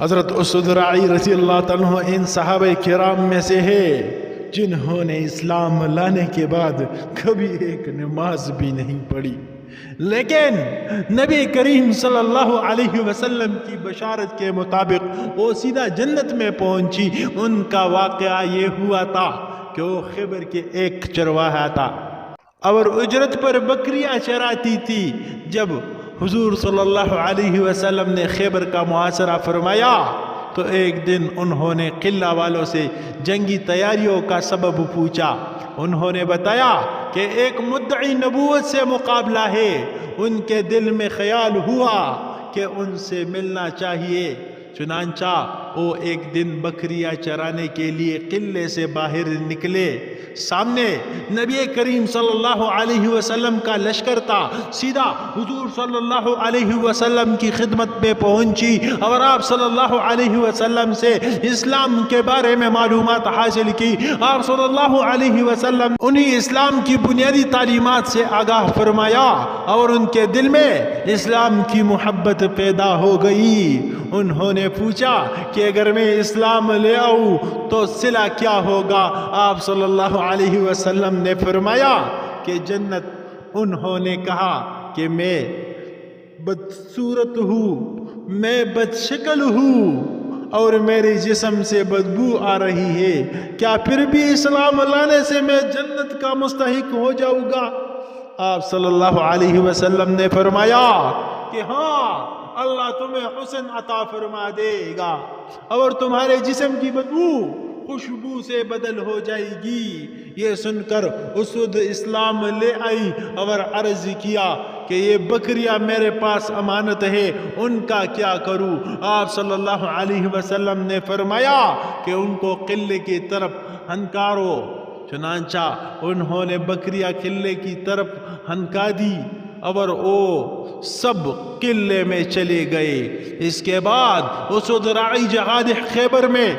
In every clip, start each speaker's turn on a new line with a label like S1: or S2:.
S1: حضرت اسود راعی رضی اللہ عنہ ان صحابہ کرام میں سے ہے جنہوں نے اسلام لانے کے بعد کبھی ایک نماز بھی نہیں پڑھی، لیکن نبی کریم صلی اللہ علیہ وسلم کی بشارت کے مطابق وہ سیدھا جنت میں پہنچی۔ ان کا واقعہ یہ ہوا تھا کہ وہ خیبر کے ایک چرواہا تھا اور اجرت پر بکریاں چراتی تھی۔ جب حضور صلی اللہ علیہ وسلم نے خیبر کا محاصرہ فرمایا تو ایک دن انہوں نے قلعہ والوں سے جنگی تیاریوں کا سبب پوچھا۔ انہوں نے بتایا کہ ایک مدعی نبوت سے مقابلہ ہے۔ ان کے دل میں خیال ہوا کہ ان سے ملنا چاہیے، چنانچہ وہ ایک دن بکریاں چرانے کے لیے قلعے سے باہر نکلے۔ سامنے نبی کریم صلی اللہ علیہ وسلم کا لشکر تھا۔ سیدھا حضور صلی اللہ علیہ وسلم کی خدمت میں پہنچی اور آپ صلی اللہ علیہ وسلم سے اسلام کے بارے میں معلومات حاصل کی۔ آپ صلی اللہ علیہ وسلم انہیں اسلام کی بنیادی تعلیمات سے آگاہ فرمایا اور ان کے دل میں اسلام کی محبت پیدا ہو گئی۔ انہوں نے پوچھا کہ اگر میں اسلام لے آؤں تو صلہ کیا ہوگا؟ آپ صلی اللہ علیہ وسلم نے فرمایا کہ جنت۔ انہوں نے کہا کہ میں بدصورت ہوں، میں بدشکل ہوں اور میرے جسم سے بدبو آ رہی ہے، کیا پھر بھی اسلام لانے سے میں جنت کا مستحق ہو جاؤں گا؟ آپ صلی اللہ علیہ وسلم نے فرمایا کہ ہاں، اللہ تمہیں حسن عطا فرما دے گا اور تمہارے جسم کی بدبو خوشبو سے بدل ہو جائے گی۔ یہ سن کر اسود اسلام لے آئی اور عرض کیا کہ یہ بکریاں میرے پاس امانت ہے، ان کا کیا کروں؟ آپ صلی اللہ علیہ وسلم نے فرمایا کہ ان کو قلعے کی طرف ہنکارو۔ چنانچہ انہوں نے بکریاں قلعے کی طرف ہنکا دی اور وہ سب قلعے میں چلے گئے۔ اس کے بعد اسود راعی جہاد خیبر میں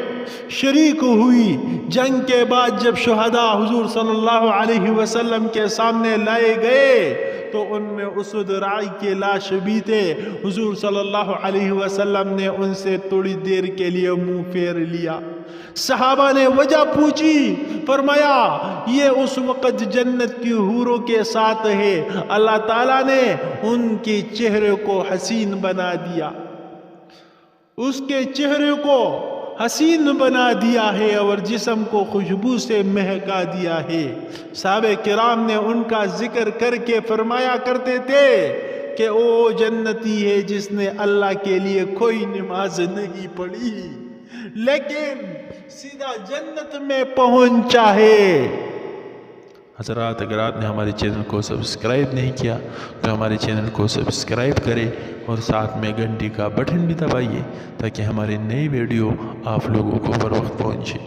S1: شریک ہوئی۔ جنگ کے بعد جب شہداء حضور صلی اللہ علیہ وسلم کے سامنے لائے گئے تو ان میں اسود راعی کے لاش بھی تھے۔ حضور صلی اللہ علیہ وسلم نے ان سے تھوڑی دیر کے لیے منہ پھیر لیا۔ صحابہ نے وجہ پوچھی، فرمایا یہ اس وقت جنت کی حوروں کے ساتھ ہے، اللہ تعالیٰ نے ان کے چہرے کو حسین بنا دیا، اس کے چہرے کو حسین بنا دیا ہے اور جسم کو خوشبو سے مہکا دیا ہے۔ صحابہ کرام نے ان کا ذکر کر کے فرمایا کرتے تھے کہ وہ جنتی ہے جس نے اللہ کے لیے کوئی نماز نہیں پڑھی لیکن سیدھا جنت میں پہنچا ہے۔ حضرات، اگر آپ نے ہمارے چینل کو سبسکرائب نہیں کیا تو ہمارے چینل کو سبسکرائب کریں اور ساتھ میں گھنٹی کا بٹن بھی دبائیے تاکہ ہمارے نئی ویڈیو آپ لوگوں کو بر وقت پہنچے۔